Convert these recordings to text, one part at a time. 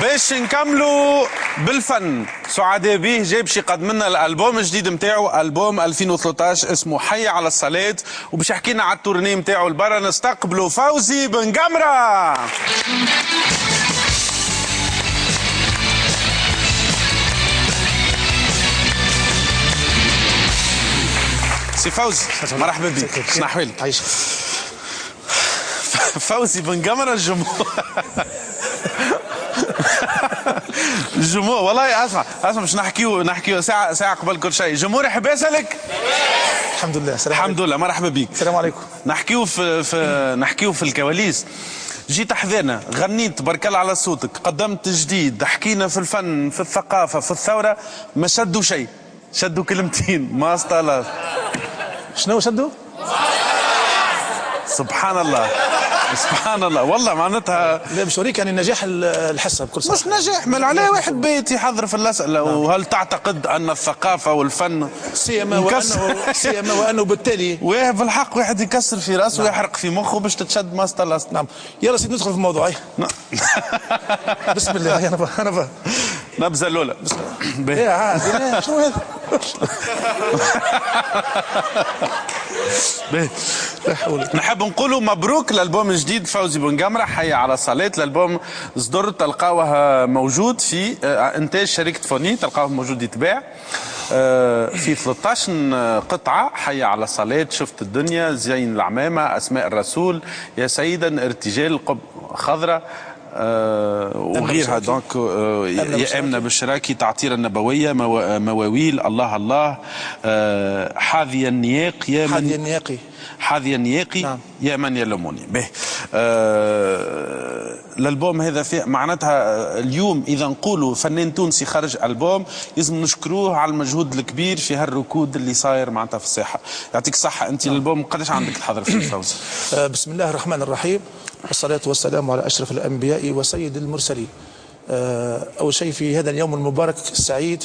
باش نكملوا بالفن سعداء به جاب باش يقدم لنا الالبوم الجديد نتاعو، البوم 2013 اسمه حي على الصلاة، وباش يحكي لنا على التورني نتاعو لبرا. نستقبلوا فوزي بن قمرة. سي فوزي مرحبا بك، شنو احوالك؟ عايشك. فوزي بن قمرة الجمهور الجمهور والله اسمع باش نحكيو ساعة قبل كل شيء. الجمهور يحب يسألك. الحمد لله. السلام الحمد لله، مرحبا بك. السلام عليكم. نحكيو في الكواليس. جيت حذانا، غنيت تبارك الله على صوتك، قدمت جديد، حكينا في الفن، في الثقافة، في الثورة، ما شدوا شيء، شدوا كلمتين ما اسطالاش. شنو شدوا؟ سبحان الله سبحان الله والله معناتها. لا باش نوريك يعني نجاح الحصه بكل صراحه. مش نجاح، مال عليه واحد بيت يحضر في الاسئله. وهل تعتقد ان الثقافه والفن سيما وانه بالتالي واه بالحق واحد يكسر في راسه ويحرق في مخه باش تتشد ماستر لاست. نعم. يلا سيدي ندخل في الموضوع. بسم الله. انا نبذه الاولى. يا عادي شنو هذا؟ نحب نقولوا مبروك الالبوم الجديد فوزي بن قمرة حي على الصلاة. الالبوم صدر تلقاوه موجود في انتاج شركة فوني، تلقاوه موجود يتباع في 13 قطعة. حي على الصلاة، شفت الدنيا، زين العمامة، اسماء الرسول، يا سيدا، ارتجال، قب خضراء وغيرها. دونك يا امنه بالشراكي، تعطير النبويه، مواويل، الله الله، حاذي النياق، يا من حاذي النياقي. نعم. يا من يلوموني به. الالبوم هذا فيه معناتها اليوم اذا نقولوا فنان تونسي خرج البوم لازم نشكروه على المجهود الكبير في هالركود اللي صاير معناتها في الساحه. يعطيك الصحه. انت الالبوم قداش عندك تحضر فيه فوزي؟ بسم الله الرحمن الرحيم، والصلاة والسلام على أشرف الأنبياء وسيد المرسلين. أول شيء في هذا اليوم المبارك السعيد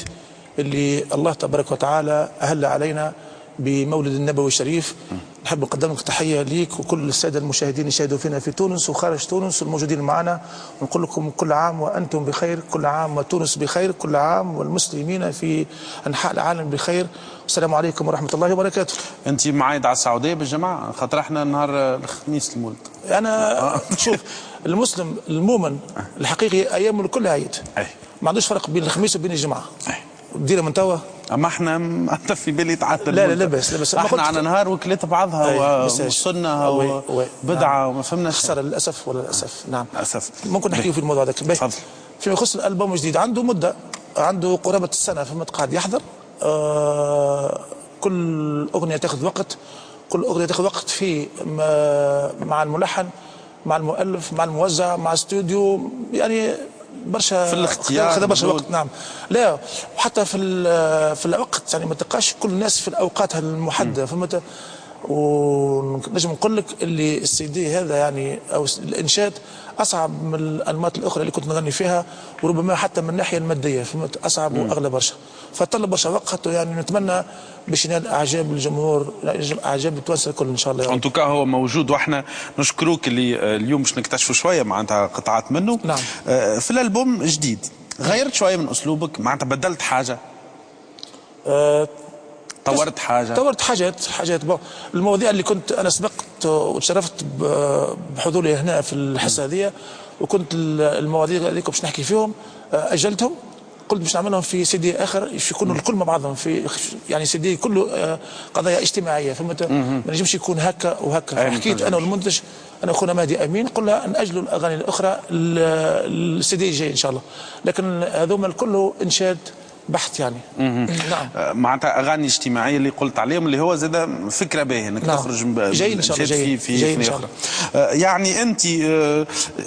اللي الله تبارك وتعالى أهل علينا بمولد النبوي الشريف، نحب نقدم لك تحية ليك وكل السادة المشاهدين اللي يشاهدوا فينا في تونس وخارج تونس والموجودين معنا، ونقول لكم كل عام وأنتم بخير، كل عام وتونس بخير، كل عام والمسلمين في أنحاء العالم بخير. والسلام عليكم ورحمة الله وبركاته. أنت معايد على السعودية بالجماعة؟ خاطر احنا نهار الخميس المولد. أنا شوف المسلم المؤمن الحقيقي أيامه الكل عيد. ما عندوش فرق بين الخميس وبين الجمعة. دينا من توا. اما احنا انت في بالي تعدل. لا بس احنا على نهار وكلات بعضها وسنه وبدعه وما فهمناش. خساره للاسف ولا للاسف. نعم للاسف. ممكن نحكيو في الموضوع ذاك. تفضل. فيما يخص الالبوم الجديد عنده مده، عنده قرابه السنه فما قاعد يحضر. كل اغنيه تاخذ وقت، كل اغنيه تاخذ وقت في مع الملحن، مع المؤلف، مع الموزع، مع استوديو، يعني برشا في الاختيار خذ برشا وقت. نعم. لا وحتى في الوقت يعني ما تلقاش كل الناس في الاوقات المحدده فهمت. ونجم نقول لك اللي السي دي هذا يعني او الانشاد اصعب من الانماط الاخرى اللي كنت نغني فيها، وربما حتى من الناحيه الماديه فهمت اصعب واغلى برشا، فطلب برشا وقت. يعني نتمنى باش ينال اعجاب الجمهور، اعجاب التوانسه الكل ان شاء الله. ان توكا هو موجود، واحنا نشكروك اللي اليوم باش نكتشفوا شويه معناتها قطعات منه. نعم. في الالبوم جديد غيرت شويه من اسلوبك، معناتها بدلت حاجه؟ طورت حاجه؟ طورت حاجات المواضيع اللي كنت انا سبقت وتشرفت بحضوري هنا في الحصه هذه، وكنت المواضيع اللي باش نحكي فيهم اجلتهم، قلت باش نعملهم في سي دي اخر يكونوا الكل مع بعضهم في يعني سي دي كله قضايا اجتماعيه فهمت. ما نجمش يكون هكا وهكا. حكيت انا والمنتج، انا اخونا مهدي امين، قلنا ناجلوا الاغاني الاخرى السي دي الجاي ان شاء الله، لكن هذوما الكل انشاد بحث يعني. نعم. معناتها اغاني اجتماعيه اللي قلت عليهم اللي هو زاد فكره باهيه انك تخرج جاي ان شاء الله في ان شاء الله. يعني انت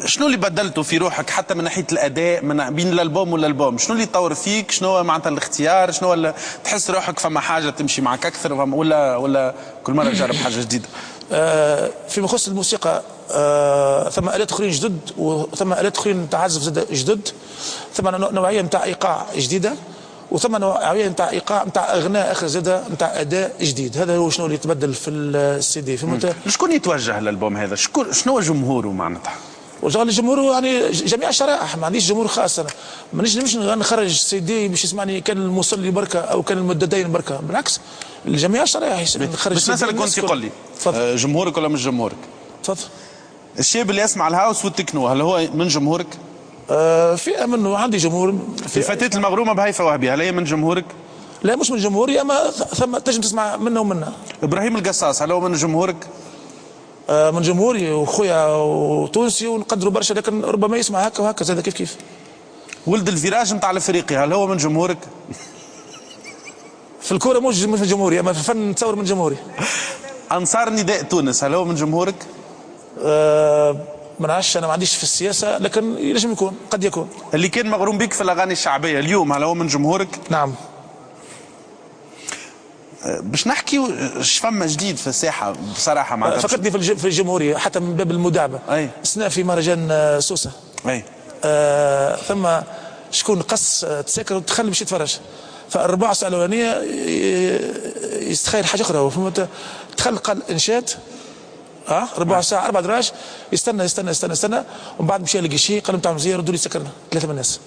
شنو اللي بدلته في روحك حتى من ناحيه الاداء من بين الالبوم والالبوم؟ شنو اللي طور فيك؟ شنو معناتها الاختيار؟ شنو ولا تحس روحك فما حاجه تمشي معك اكثر ولا كل مره تجرب حاجه جديده؟ فيما يخص الموسيقى ثم آلات اخرين جدد، وثم آلات اخرين تعزف زاد جدد، ثم نوعيه نتاع ايقاع جديده، وثم نوعيه نتاع ايقاع نتاع اغناء اخر زاده نتاع اداء جديد. هذا هو شنو اللي يتبدل في السي دي فهمت. شكون يتوجه للالبوم هذا؟ شنو هو جمهوره معناتها؟ وشغل الجمهور يعني جميع الشرائح، ما عنديش جمهور خاص. انا ما نجمش نخرج سيدي باش يسمعني كان المصلي بركه او كان المددين بركه، بالعكس الجميع الشرائح نخرج. بس مثلا كنت تقول لي جمهورك ولا مش جمهورك؟ تفضل. الشاب اللي يسمع الهاوس والتكنو هل هو من جمهورك؟ فئه منه عندي جمهور. الفتاة المغرومه بهيفا وهبي هل هي من جمهورك؟ لا مش من جمهوري، اما ثم تنجم تسمع منه ومنها. ابراهيم القصاص هل هو من جمهورك؟ من جمهوري وخويا وتونسي ونقدروا برشا، لكن ربما يسمع هكا وهكا زاد كيف. ولد الفراج نتاع الافريقي هل هو من جمهورك؟ في الكوره مش من جمهوري، اما في الفن نتصور من جمهوري. انصار نداء تونس هل هو من جمهورك؟ ما نعرفش، انا ما عنديش في السياسه، لكن ينجم يكون، قد يكون. اللي كان مغروم بك في الاغاني الشعبيه اليوم هل هو من جمهورك؟ نعم. باش نحكي اش فما جديد في الساحه بصراحه مع فكرتني في الجمهوريه حتى من باب المداعبه. اي سنا في مهرجان سوسه. اي ثم شكون قص تسكر وتخلي باش يتفرج، فالربع ساعه الاولانيه يستخيل حاجه اخرى، فهمت؟ دخل قال انشاد ربع ساعه 4 دراج، يستنى يستنى يستنى يستنى، ومن بعد مشى لقى شيء قال لهم تعالوا مزيان ردوا لي سكرنا 3 من الناس.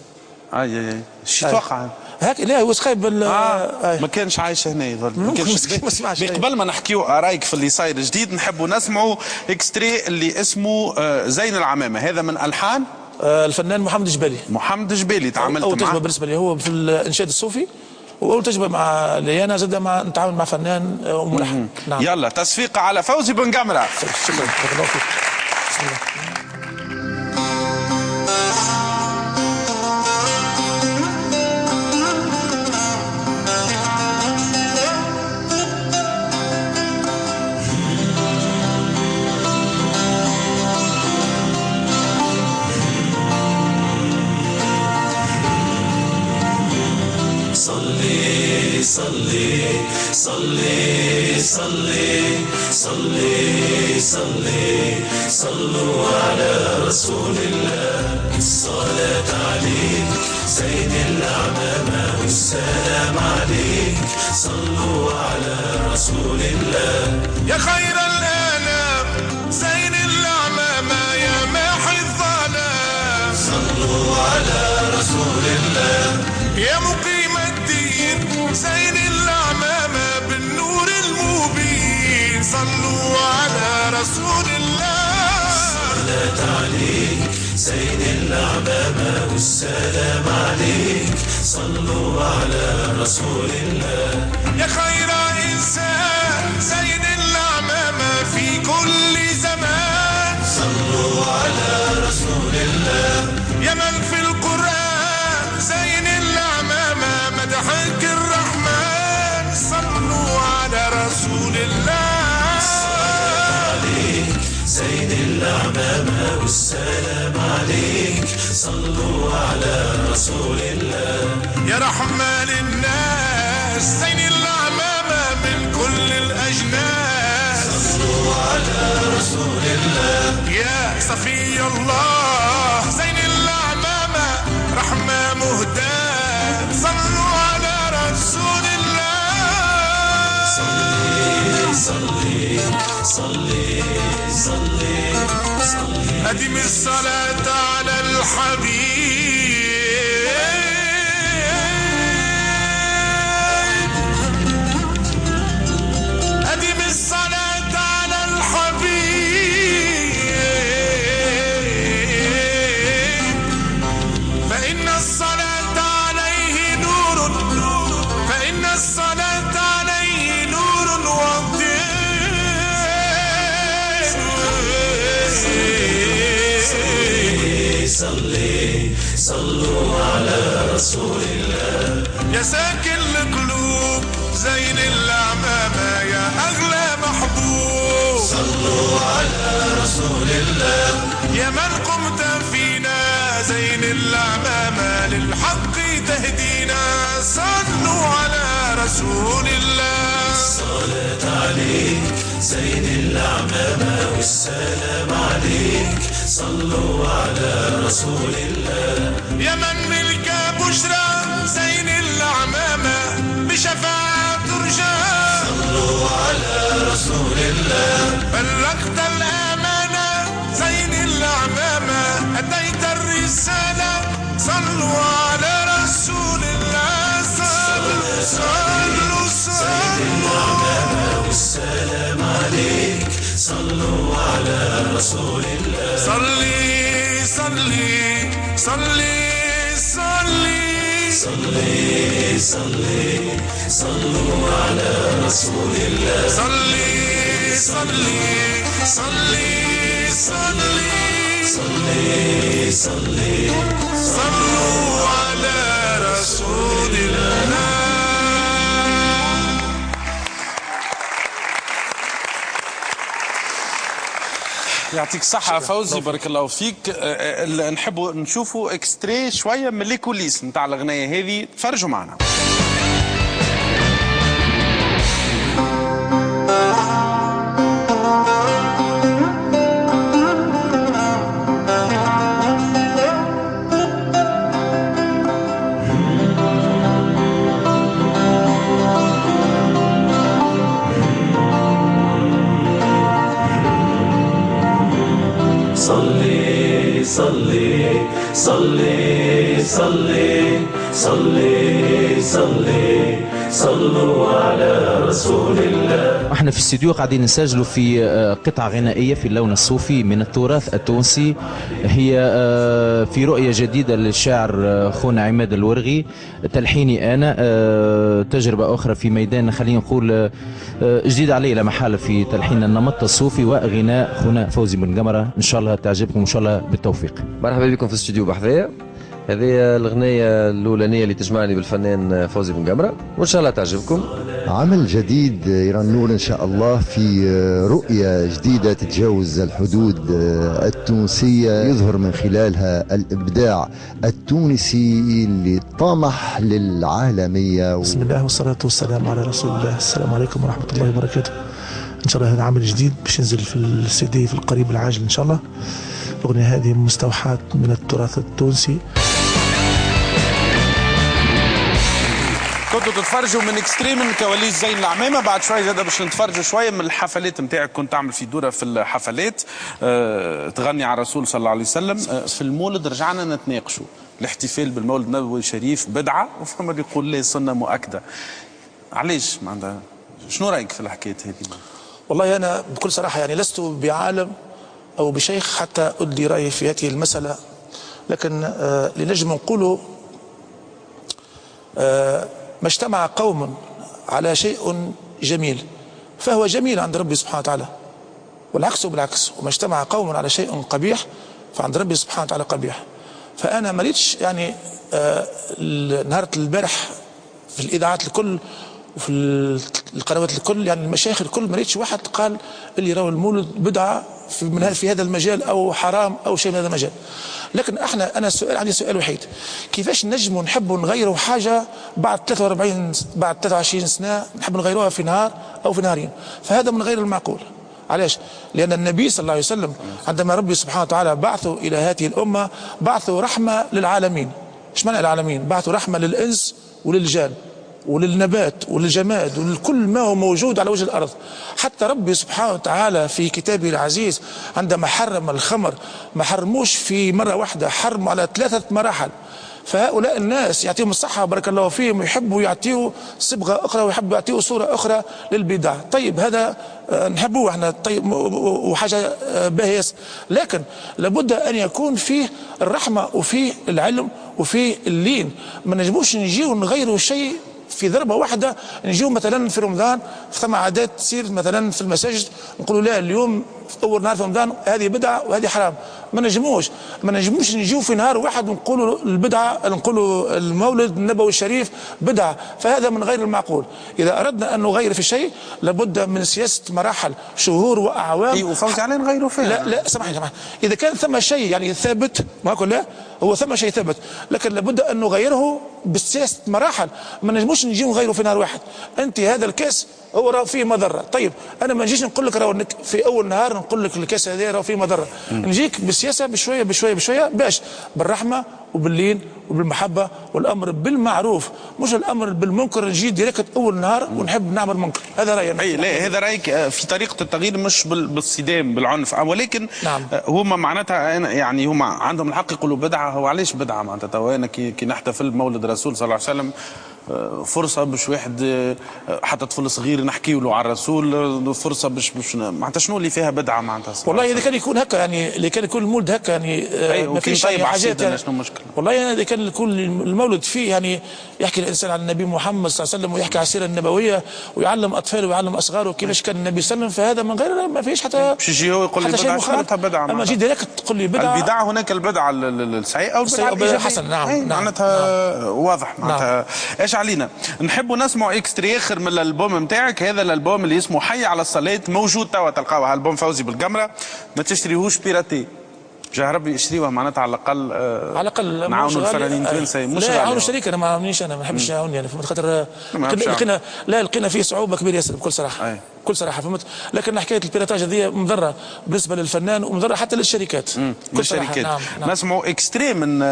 اي شو توقع هاك؟ لا هو سخايب ما كانش عايش هنا يظل ما كانش قبل ما نحكيو رايك في اللي صاير جديد نحبوا نسمعوا اكستري اللي اسمه زين العمامه، هذا من الحان الفنان محمد جبالي. محمد جبالي تعاملت معه؟ أول تجربه بالنسبه لي هو في الانشاد الصوفي، واول تجربه مع ليانا زاد مع نتعامل مع فنان وملحن. نعم. يلا تصفيقه على فوزي بن قمره. شكرا بارك الله فيك. بسم الله. صلي صلي صلي صلي صلي صلي صلوا على رسول الله، الصلاة عليك زين الأعمام والسلام عليك، صلوا على رسول الله يا خير الأنام زين الأعمام يا ماحي الظلام، صلوا على رسول الله يا مقيم الدين زين الأعمام بالنور المبين، صلوا على رسول الله. الصلاة عليك زين الأعمام والسلام عليك، صلوا على رسول الله يا خير إنسان زين الأعمام في كل زمان، صلوا على رسول الله يا من في القرآن زين الأعمام مدحك الرحمن، صلوا على رسول الله. عليك زين الأعمام والسلام عليك، صلوا على رسول الله يا رحمة للناس زين الأعمام من كل الأجناس، صلوا على رسول الله يا صفي الله زين الأعمام رحمة مهداة، صلوا على رسول الله. صلي صلي صلي صلي صلي أدم الصلاة على الحبيب، أدم الصلاة على الحبيب، فإن الصلاة عليه نور، فإن الصلاة عليه نور وضيء. صلي صلوا على رسول الله يا ساكن القلوب زين الأعمام يا أغلى محبوب، صلوا على رسول الله يا من قمت فينا زين الأعمام للحق تهدينا، صلوا على رسول الله. الصلاة عليك زين الأعمام والسلام عليك، صلوا على رسول الله يا من ملك بشرى زين الأعمام بشفاعة ترجى، صلوا على رسول الله بلغت الأمانة زين الأعمام رسول الله. صلي صلي صلي صلي صلي صلي صلوا على رسول الله. صلي صلي صلي صلي صلي صلي صلوا على رسول الله. يعطيك الصحة فوزي، بارك الله فيك. نحبوا نشوفوا اكستري شوية من لي كوليس نتاع الأغنية هذه، تفرجوا معنا. صلي صلي صلي صلي صلي صلي صلوا على رسول الله. احنا في الاستديو قاعدين نسجلوا في قطعة غنائية في اللون الصوفي من التراث التونسي، هي في رؤية جديدة للشاعر خونا عماد الورغي، تلحيني أنا، تجربة أخرى في ميدان خلينا نقول جديد عليه لا محالة في تلحين النمط الصوفي وغناء خونا فوزي بن قمرة. إن شاء الله تعجبكم، إن شاء الله بالتوفيق. مرحبا بكم في الاستديو بحذايا. هذه الأغنية الأولانية اللي تجمعني بالفنان فوزي بن قمرة، وإن شاء الله تعجبكم. عمل جديد يرى النور إن شاء الله، في رؤية جديدة تتجاوز الحدود التونسية، يظهر من خلالها الإبداع التونسي اللي طمح للعالمية. بسم الله والصلاة والسلام على رسول الله. السلام عليكم ورحمة الله وبركاته. إن شاء الله هذا عمل جديد باش ينزل في السي دي في القريب العاجل إن شاء الله. الأغنية هذه مستوحاة من التراث التونسي. كنتوا تتفرجوا من اكستري من كواليس زين العمامة، بعد شوية زاد باش نتفرجوا شوية من الحفلات نتاعك. كنت تعمل في دورة في الحفلات، تغني على الرسول صلى الله عليه وسلم. في المولد رجعنا نتناقشوا، الاحتفال بالمولد النبوي الشريف بدعة، وفما اللي يقول لي سنة مؤكدة. علاش ما عندها؟ شنو رأيك في الحكاية هذه؟ والله أنا بكل صراحة يعني لست بعالم أو بشيخ حتى أدلي رأيي في هذه المسألة، لكن لنجم نقوله ما اجتمع قوم على شيء جميل فهو جميل عند ربي سبحانه وتعالى، والعكس بالعكس، وما اجتمع قوم على شيء قبيح فعند ربي سبحانه وتعالى قبيح. فأنا ما ليتش يعني نهار البارح في الإذاعات الكل وفي القنوات الكل، يعني المشايخ الكل ما ليتش واحد قال اللي يراو المولد بدعة في هذا المجال أو حرام أو شيء من هذا المجال. لكن أنا عندي سؤال وحيد، كيفاش نجموا نحبوا نغيروا حاجة بعد 23 سنة نحب نغيروها في نهار أو في نهارين؟ فهذا من غير المعقول. علاش؟ لأن النبي صلى الله عليه وسلم عندما ربي سبحانه وتعالى بعثه إلى هذه الأمة بعثه رحمة للعالمين. ايش معنى العالمين؟ بعثه رحمة للإنس وللجان وللنبات وللجماد ولكل ما هو موجود على وجه الأرض. حتى ربي سبحانه وتعالى في كتابه العزيز عندما حرم الخمر ما حرموش في مرة واحدة، حرموا على 3 مراحل. فهؤلاء الناس يعطيهم الصحة بارك الله فيهم، يحبوا يعطيوا صبغة أخرى ويحبوا يعطيوا صورة أخرى للبدع. طيب هذا نحبوه احنا، طيب وحاجة باهية، لكن لابد أن يكون فيه الرحمة وفيه العلم وفيه اللين. ما نجموش نجيو نغيروا شيء في ضربة واحدة. نجيو مثلا في رمضان ثم عادات تصير مثلا في المساجد نقولوا لا اليوم أول نهار في رمضان هذه بدعة وهذه حرام. ما نجموش نجيو في نهار واحد ونقولوا البدعة، نقولوا المولد النبوي الشريف بدعة. فهذا من غير المعقول. إذا أردنا أن نغير في شيء لابد من سياسة مراحل، شهور وأعوام. وفوز عليه نغيروا فيها. لا سامحني، إذا كان ثم شيء يعني ثابت ما أقول لا، هو ثم شيء ثابت، لكن لابد أن نغيره بسياسة مراحل. ما نجموش نجيو نغيره في نهار واحد. أنت هذا الكاس هو راه فيه مضره، طيب انا ما نجيش نقول لك راه في اول نهار نقول لك الكاس هذا راه فيه مضره، نجيك بالسياسه بشويه بشويه بشويه باش بالرحمه وباللين وبالمحبه والامر بالمعروف، مش الامر بالمنكر نجي ديريكت اول نهار ونحب نعمل منكر. هذا رايي انا. اي لا، هذا رايك في طريقه التغيير مش بالصدام بالعنف، ولكن نعم. هما معناتها يعني هما عندهم الحق يقولوا بدعه. هو علاش بدعه معناتها؟ تو انا كي نحتفل بمولد الرسول صلى الله عليه وسلم فرصه باش واحد حتى طفل صغير نحكيوا له على الرسول، فرصه باش معناتها شنو اللي فيها بدعه معناتها؟ والله اذا كان يكون هكا يعني، اللي كان يكون المولد هكا يعني ما فيش طيب حاجات يعني شنو المشكله؟ والله اذا كان يكون المولد فيه يعني يحكي الانسان عن النبي محمد صلى الله عليه وسلم ويحكي على السيره النبويه ويعلم اطفاله ويعلم اصغاره كيفاش كان النبي صلى الله عليه وسلم، فهذا من غير ما فيش حتى باش يجي هو يقول لي بدعه شنو بدعه؟ اما جي ديريكت تقول لي بدعه. البدعه هناك البدعه السيئه او البدعه الايجابيه. حسن. نعم. معناتها نعم. واضح معناتها. نعم. ايش علينا نحبوا نسمعوا اكستري اخر من الالبوم نتاعك. هذا الالبوم اللي اسمه حي على الصلاه، موجود توا تلقاوه البوم فوزي بالقمره، ما تشتريهوش بيراتي. جاه ربي يشتريوه معناتها على الاقل. على الاقل نعاونوا الفنانين التوانسه. مش لا يعاونوا الشريك، انا ما عاونيش، انا ما نحبش يعاوني يعني، فهمت؟ خاطر لقينا فيه صعوبه كبيره ياسر بكل صراحه. بكل صراحه فهمت. لكن حكايه البيراتاج هذه مضره بالنسبه للفنان ومضره حتى للشركات. كل الشركات. نعم. نسمعوا اكستري من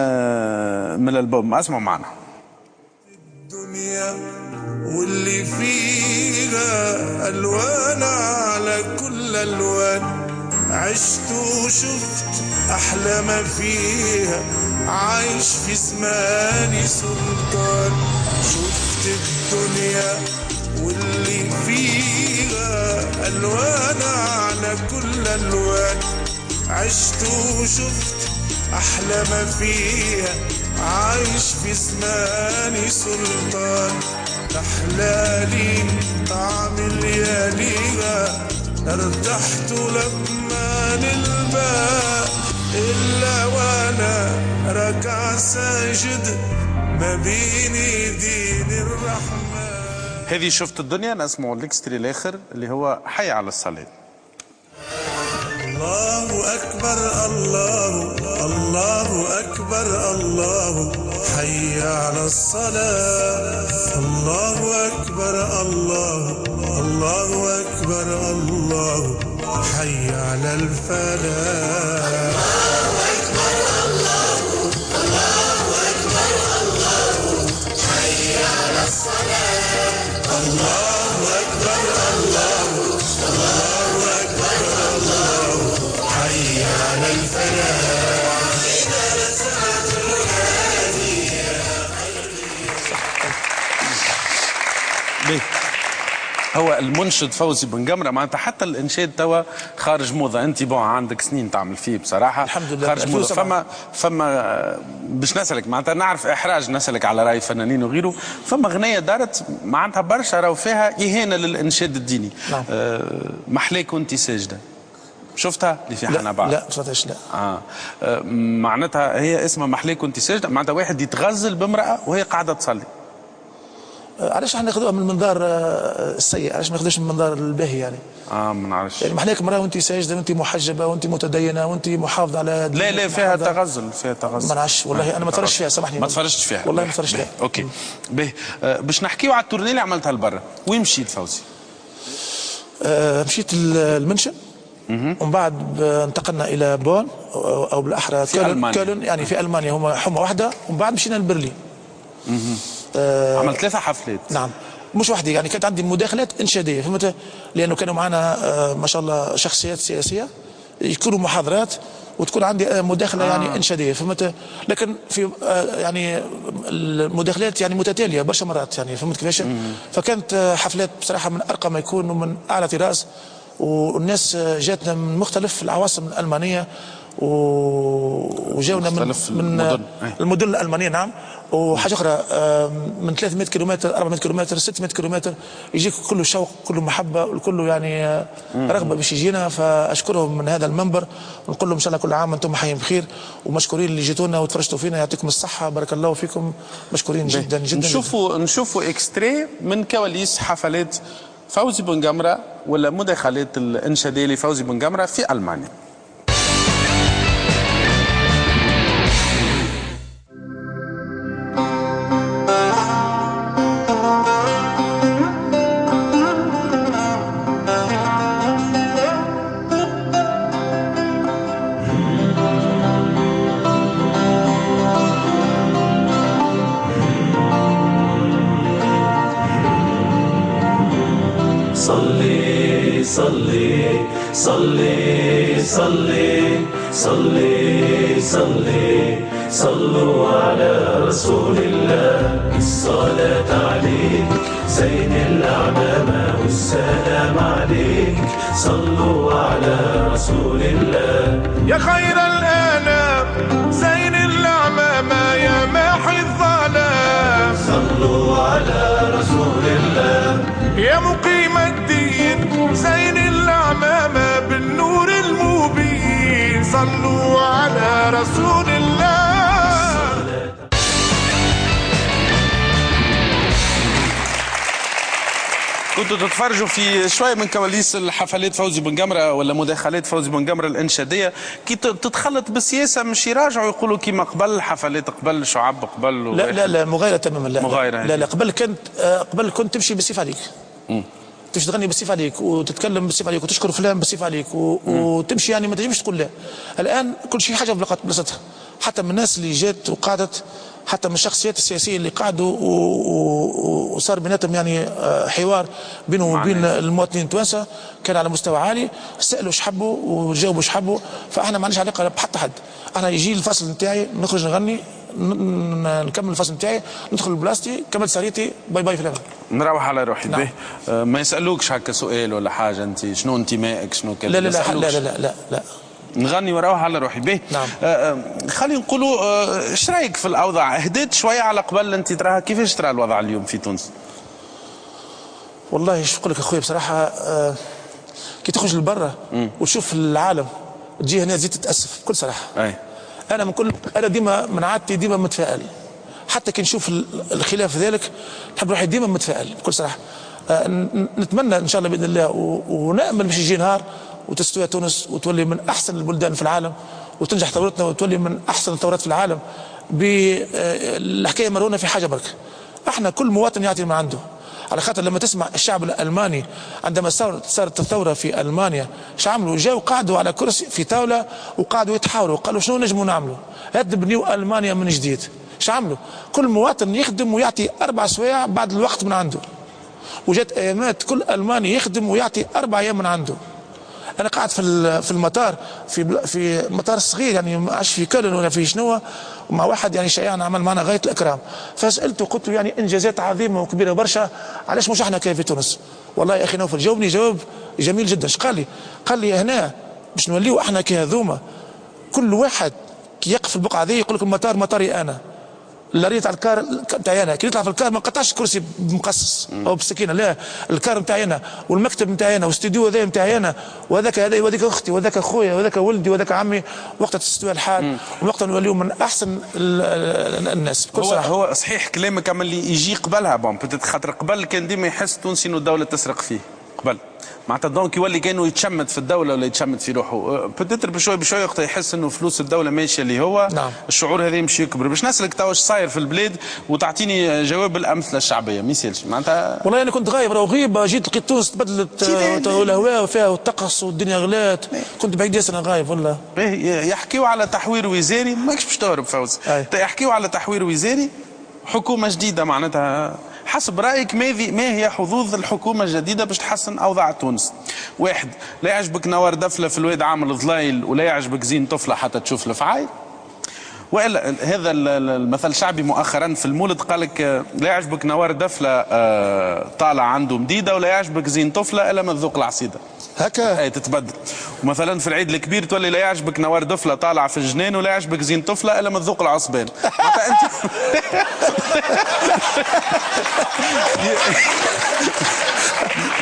الالبوم، اسمعوا معنا. الدنيا واللي فيها الوان على كل الوان، عشت وشفت احلى ما فيها، عايش في زماني سلطان. شفت الدنيا واللي فيها الوان على كل الوان، عشت وشفت احلى ما فيها، عايش في زماني سلطان. تحلالي طعم اللياليها، ارتحت لما للباء، إلا وأنا ركع ساجد ما بين دين الرحمن. هذه شفت الدنيا. نسمعوا الاكستري الاخر اللي هو حي على الصلاه. الله أكبر الله الله أكبر الله، حي على الصلاة. الله أكبر الله الله أكبر الله، حي على الفلاح. الله أكبر الله الله أكبر الله، حي على الصلاة. الله أكبر الله الله أكبر الله، حي على الفلاح. إذا سمعت المنادي. هو المنشد فوزي بن قمره معناتها حتى الانشاد توا خارج موضه. انت عندك سنين تعمل فيه بصراحه. الحمد لله. خارج موضه. فما باش نسالك معناتها، نعرف احراج نسالك على راي فنانين وغيره، فما اغنيه دارت معناتها برشا راهو فيها اهانه للانشاد الديني. نعم. محلاك وانت ساجده، شفتها اللي في حنا بعض؟ لا ما شفتهاش. لا. معناتها هي اسمها محلاك وانت ساجده، معناتها واحد يتغزل بامراه وهي قاعده تصلي. علاش احنا ناخذوها من المنظار السيء؟ علاش ما ناخذوش من المنظار الباهي يعني؟ ما نعرفش. يعني محلاك مراه وانت ساجده وانت محجبه وانت متدينه وانت محافظه على لا لا فيها تغزل، فيها تغزل. ما نعرفش والله، انا ما تفرجتش فيها، سامحني. ما تفرجتش فيها والله ما تفرجتش فيها. اوكي باهي. باش نحكيو على التورنيه اللي عملتها لبرا، وين مشيت فوزي؟ مشيت المنشن ومن بعد انتقلنا الى بون او بالاحرى كولن يعني في المانيا، هما حمى واحده، ومن بعد مشينا لبرلين. عملت 3 حفلات. نعم مش وحدي يعني، كانت عندي مداخلات انشاديه فهمت، لانه كانوا معنا ما شاء الله شخصيات سياسيه يكونوا محاضرات وتكون عندي مداخله يعني انشاديه فهمت، لكن في يعني المداخلات يعني متتاليه برشا مرات يعني فهمت كيفاش. فكانت حفلات بصراحه من ارقى ما يكون ومن اعلى طراز، والناس جاتنا من مختلف العواصم الالمانيه وجاونا من المدن الالمانيه. نعم. وحاجه اخرى من 300 كيلومتر 400 كيلومتر 600 كيلومتر يجيك كله شوق كله محبه وكله يعني رغبه باش يجينا، فاشكرهم من هذا المنبر ونقول لهم ان شاء الله كل عام وانتم حيين بخير، ومشكورين اللي جيتونا وتفرجتوا فينا، يعطيكم الصحه بارك الله فيكم، مشكورين جدا جدا. نشوفوا اكستري من كواليس حفلات فوزي بن قمره ولا مداخلات الانشاديه لفوزي بن قمره في المانيا. صلي صلي صلي صلي صلوا على رسول الله. الصلاة عليك زين الأعمام والسلام عليك صلوا على رسول الله. يا خير الأنام زين الأعمام يا ماحي الظلام صلوا على رسول الله. يا مقيم الدين زين الأعمام بالنور المبين صلوا على رسول الله. كنتوا تتفرجوا في شوية من كواليس الحفلات فوزي بن قمرة ولا مداخلات فوزي بن قمرة الإنشادية كي تتخلط بالسياسة مش يراجعوا يقولوا كيما قبل الحفلات قبل شعب قبل لا مغايرة تماما. لا مغايرة. لا قبل كنت تمشي بالسيف عليك. تمشي تغني بالسيف عليك وتتكلم بالسيف عليك وتشكر فلان بالسيف عليك وتمشي يعني ما تجمش تقول لا. الآن كل شيء حاجة بلاصتها، حتى من الناس اللي جات وقعدت، حتى من الشخصيات السياسية اللي قعدوا وصار بيناتهم يعني حوار بينه وبين المواطنين التوانسة كان على مستوى عالي، سألوا ايش حبوا وجاوبوا ايش حبوا. فاحنا ما عندناش علاقة بحتى حد، انا يجي الفصل نتاعي نخرج نغني نكمل الفصل نتاعي ندخل بلاصتي كملت سريتي باي باي فلان نروح على روحي. نعم. ما يسألوكش هكا سؤال ولا حاجة انت شنو انتمائك شنو كذا؟ لا لا لا لا لا لا, لا, لا. نغني وروح على روحي. به نعم. خلينا نقولوا ايش رايك في الاوضاع؟ هديت شويه على قبل انت تراها كيفاش ترى الوضع اليوم في تونس؟ والله ايش نقول لك اخويا بصراحه كي تخرج لبرا وتشوف العالم تجي هنا تزيد تتاسف بكل صراحه. اي انا ديما من عادتي ديما متفائل، حتى كي نشوف الخلاف ذلك نحب روحي ديما متفائل بكل صراحه. نتمنى ان شاء الله باذن الله ونامل باش يجي نهار وتستوي تونس وتولي من احسن البلدان في العالم وتنجح ثورتنا وتولي من احسن الثورات في العالم. بالحكايه مرونا في حاجه برك، احنا كل مواطن يعطي ما عنده، على خاطر لما تسمع الشعب الالماني عندما صارت الثوره في المانيا ايش عملوا؟ جاوا قعدوا على كرسي في طاوله وقعدوا يتحاوروا قالوا شنو نجموا نعملوا؟ هات بنيو المانيا من جديد. ايش عملوا؟ كل مواطن يخدم ويعطي 4 سوايع بعد الوقت من عنده، وجات ايامات كل الماني يخدم ويعطي 4 ايام من عنده. انا قاعد في المطار في مطار صغير يعني ما عادش في كولن ولا في شنو، ومع واحد يعني شيعان عمل معنا غايه الاكرام، فسالته قلت له يعني انجازات عظيمه وكبيره برشا، علاش مش احنا كيف في تونس؟ والله يا اخي نوفل جاوبني جواب جميل جدا. ايش قال لي؟ قال لي هنا باش نوليو احنا كهذوما كل واحد كي يقف في البقعه هذه يقول لك المطار مطاري انا، اللاريه تاع الكار نتاعي انا، كي نطلع في الكار ما نقطعش الكرسي بمقصص او بسكينه، لا الكار نتاعي انا والمكتب نتاعي انا والاستوديو هذا نتاعي انا، وهذاك هذا وهذيك اختي وهذاك اخويا وهذاك ولدي وهذاك عمي، وقتها تستوي الحال وقتها نوليو من احسن الناس بكل صراحه. هو صحيح كلامك، اما اللي يجي قبلها بون بتت خاطر قبل كان ديما يحس تونسي انه الدوله تسرق فيه قبل، معناتها دونك يولي كانه يتشمت في الدوله ولا يتشمت في روحه، بتتر بشوي بشوي وقتها يحس انه فلوس الدوله ماشيه اللي هو. نعم. الشعور هذا يمشي يكبر. باش نسالك توا ايش صاير في البلاد وتعطيني جواب الامثله الشعبيه ما يسالش معناتها. والله انا كنت غايب، غيبه جيت لقيت تونس تبدلت الهواء فيها والطقس والدنيا غلات، كنت بعيد ياسر غايب والله. يحكيوا على تحوير وزاري ماكش باش تهرب فوز، يحكيوا على تحوير وزاري حكومه جديده معناتها. حسب رايك ما هي حظوظ الحكومه الجديده باش تحسن اوضاع تونس؟ واحد، لا يعجبك نوار دفله في الواد عامل ظلايل ولا يعجبك زين طفله حتى تشوف الفعايل؟ والا هذا المثل الشعبي مؤخرا في المولد قال لك لا يعجبك نوار دفله طالع عنده مديده ولا يعجبك زين طفله الا ما تذوق العصيده. هكا اي تتبدل. ومثلا في العيد الكبير تولي لا يعجبك نوار دفله طالع في الجنان ولا يعجبك زين طفله الا ما تذوق العصبان.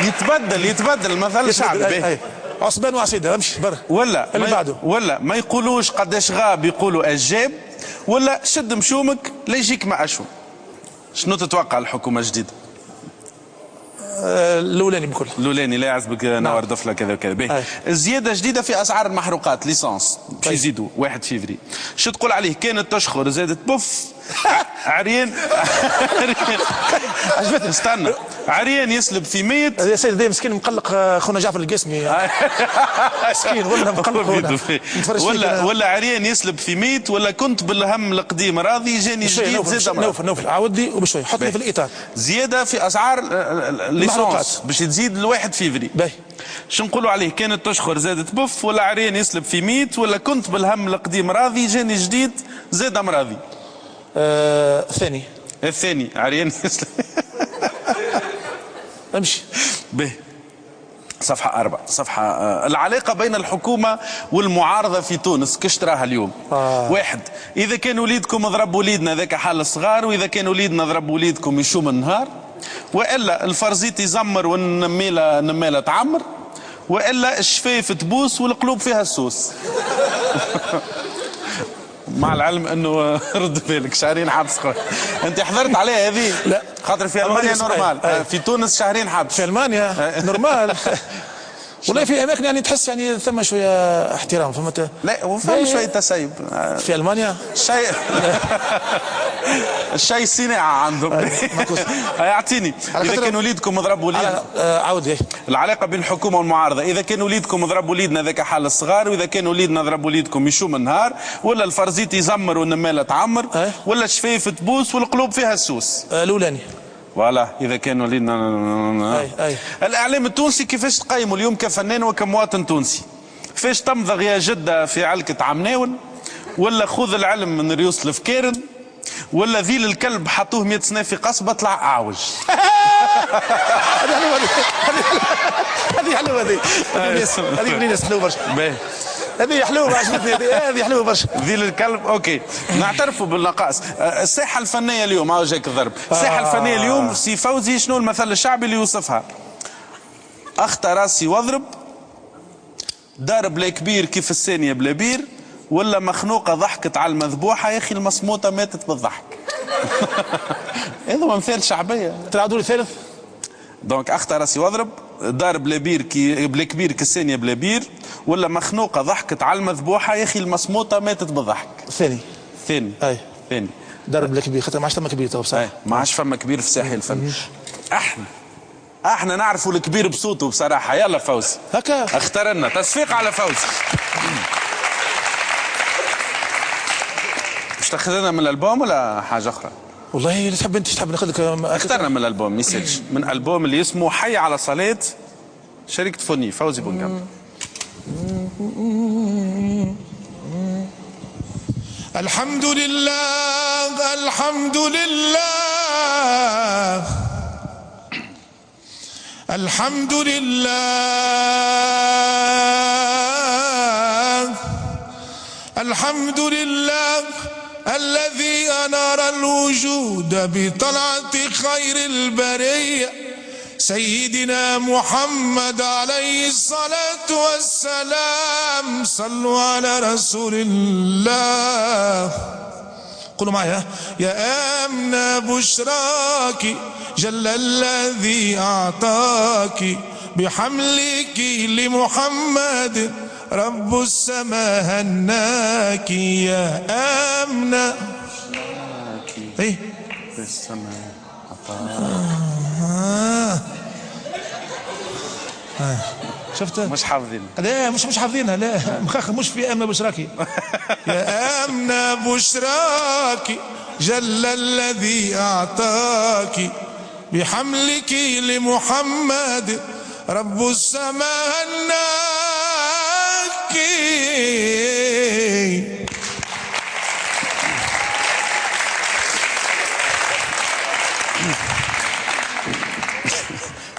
انت يتبدل المثل الشعبي. عصبان وعصيده امشي برا ولا اللي بعده، ولا ما يقولوش قداش غاب يقولوا اجاب، ولا شد مشومك لا يجيك ما اشوم. شنو تتوقع الحكومه الجديده؟ الاولاني بكل الاولاني لا يعجبك نوار دفله كذا وكذا. الزياده جديده في اسعار المحروقات ليسانس باش يزيدوا 1 فيفري. شو تقول عليه؟ كانت تشخر زادت بوف عريان عجبتني. استنى، عريان يسلب في ميت. يا سيدي مسكين مقلق خونا جعفر القاسمي مسكين ولا مقلق ولا عريان يسلب في ميت، ولا كنت بالهم القديم راضي جاني جديد زاد. نوفل عاودي وبشوي حطني في الاطار. زياده في اسعار الليسونس باش تزيد ل1 فيفري. باهي شو نقولوا عليه؟ كانت تشخر زادت بف، ولا عريان يسلب في ميت، ولا كنت بالهم القديم راضي جاني جديد زاد مرضي. الثاني. الثاني عريان يسلب. امشي. به صفحة 4 صفحة العلاقة بين الحكومة والمعارضة في تونس كش تراها اليوم؟ 1 إذا كان وليدكم ضرب وليدنا ذاك حال صغار، وإذا كان وليدنا ضرب وليدكم يشوم النهار، وإلا الفرزيت يزمر والنمالة تعمر، وإلا الشفايف تبوس والقلوب فيها السوس. مع العلم انه رد بالك شهرين حبس خويا. انت حضرت عليها هذه؟ لا خاطر في المانيا نورمال، في تونس شهرين حبس. في المانيا نورمال. والله في اماكن يعني تحس يعني ثم شويه احترام فهمت؟ لا وفهم شويه تسيب في المانيا شيء. الشيء صناعه عندهم. يعطيني اذا كان وليدكم ضرب وليد. عاود العلاقه بين الحكومه والمعارضه، اذا كان وليدكم ضرب وليدنا ذاك حال الصغار، واذا كان وليدنا ضرب وليدكم يشوم النهار، ولا الفرزيت يزمر والنماله تعمر، ولا الشفايف تبوس والقلوب فيها السوس. الاولاني. فوالا اذا كان وليدنا. الاعلام التونسي كيفاش تقيموا اليوم كفنان وكمواطن تونسي؟ كيفاش تمضغ يا جده في علكه عمناون، ولا خذ العلم من ريوس الفكارن، ولا ذيل الكلب حطوه 100 سنه في قصبه طلع اعوج؟ هذه حلوه هذه حلوه هذه بنينس حلوه برشا. هذه حلوه عجبتني هذه حلوه برشا. ذيل الكلب اوكي نعترفوا بالنقائص. الساحه الفنيه اليوم هاو جاك الضرب. الساحه الفنيه اليوم سي فوزي شنو المثل الشعبي اللي يوصفها؟ اخت راسي واضرب، دار بلا كبير كيف الثانيه بلا بير، ولا مخنوقه ضحكت على المذبوحه يا اخي المصموطه ماتت بالضحك. هذا مثال شعبيه. تعادوا لي ثالث. دونك اخت راسي واضرب، دار بلا بير بلا كبير كالثانيه بلا بير، ولا مخنوقه ضحكت على المذبوحه يا اخي المصموطه ماتت بالضحك. الثاني. ثاني. ثاني. دار بلا كبير خاطر ما عادش فما كبير تو بصراحه. ما عادش فما كبير في ساحل الفن. احنا نعرفوا الكبير بصوته بصراحه. يلا فوزي هكا اختار لنا تصفيق على فوزي. مش تاخذ لنا من الالبوم ولا حاجه اخرى؟ والله اللي تحب انت تحب ناخذ لك. اخترنا من الالبوم ميساج، من البوم اللي اسمه حي على صلاة شركة فوني فوزي بونجامرة. الحمد لله الحمد لله الحمد لله الحمد لله الذي أنار الوجود بطلعة خير البرية سيدنا محمد عليه الصلاة والسلام. صلوا على رسول الله. قولوا معي يا أمن بشراك جل الذي أعطاك بحملك لمحمد رب السماء هناك يا أمن ايه بالسماء شفت مش حافظين. لا مش حافظينها. لا مخاخ مش في امن بشراكي. يا امن بشراكي جل الذي اعطاك بحملك لمحمد رب السماء هناك.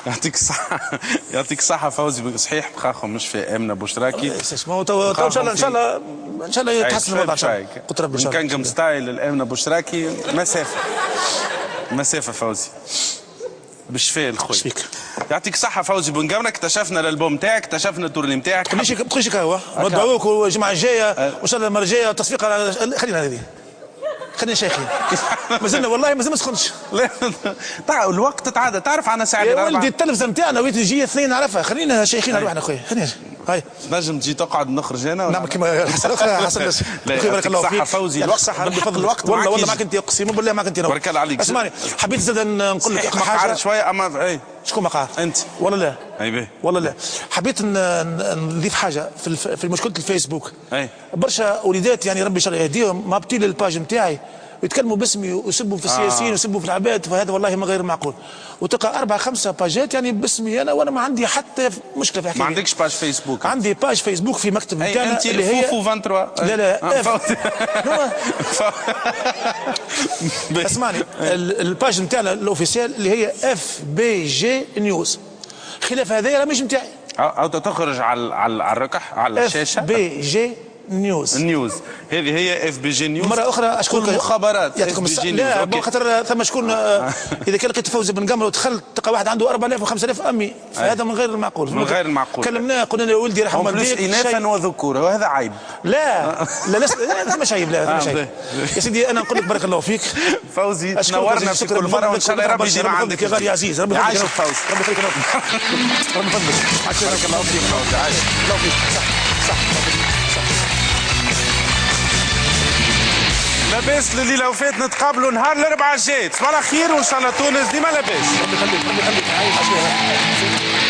يعطيك الصحة يعطيك الصحة فوزي. صحيح بخاخهم مش في آمنة بوشراكي. ما هو تو ان شاء الله ان شاء الله ان شاء الله يتحسن الوضع ان شاء الله. قلت ربي ان شاء الله. كان ستايل الآمنة بوشراكي مسافة فوزي بالشفاء الخوي. يعطيك الصحة فوزي بونجامرة. اكتشفنا الالبوم تاعك، اكتشفنا التورني نتاعك. ما تبقيش قهوة. ندعوك الجمعة الجاية وان شاء الله المرة الجاية تصفيق على خلينا هذه. خلينا شيخين مازلنا والله مازال ما سخنش. لا الوقت تعادى. تعرف عنا ساعة يا ولدي التلفزه نتاعنا ويت جي اثنين نعرفها. خلينا شيخين روحنا خويا. خلينا هاي نجم تجي تقعد نخرج انا نعم كما حسن بارك الله فيك فوزي الوقت صح بفضل الوقت والله معك انت اقسم بالله معك انت بارك الله عليك. اسمعني حبيت زاد نقول لك حاجه شويه اما اي شكون مقعد انت والله لا اي به والله لا حبيت نضيف حاجه في مشكله الفيسبوك اي برشا وليدات يعني ربي يهديهم مهبطين للباج نتاعي ويتكلموا باسمي ويسبوا في السياسيين ويسبوا في العباد فهذا والله ما غير معقول وتلقى 4 5 باجات يعني باسمي انا وانا ما عندي حتى مشكله في حكايه ما عندكش باج فيسبوك عندي باج فيسبوك في مكتب نتاعنا انت اللي هي فوفو 23 لا اسمعني الباج نتاعنا الاوفيسيال اللي هي اف بي جي نيوز خلاف هذايا مش نتاعي او تخرج على الركح على الشاشه اف بي جي نيوز النيوز هذه هي اف بي جي نيوز مره اخرى اشكرك المخابرات يعطيكم لا خاطر ثم شكون اذا كان لقيت فوزي بن قمر ودخلت تلقى واحد عنده 4000 و5000 امي فهذا من غير المعقول من غير المعقول كلمناه قلنا له ولدي رحم والديك اناثا وذكورا وهذا عيب لا مش عيب لا مش عيب يا سيدي انا نقول لك بارك الله فيك فوزي تنورنا في كل مره وان شاء الله ربي يديم عندك يا غالي عزيز ربي يعيشك فوزي ربي يخليك ربي يفضلك بارك الله فيك فوزي عايش الله فيك صح لاباس الليله وفات نتقابلوا نهار الاربعاء الجاي تصبح على خير وان شاء الله تونس ديما لاباس ربي يخليك عايش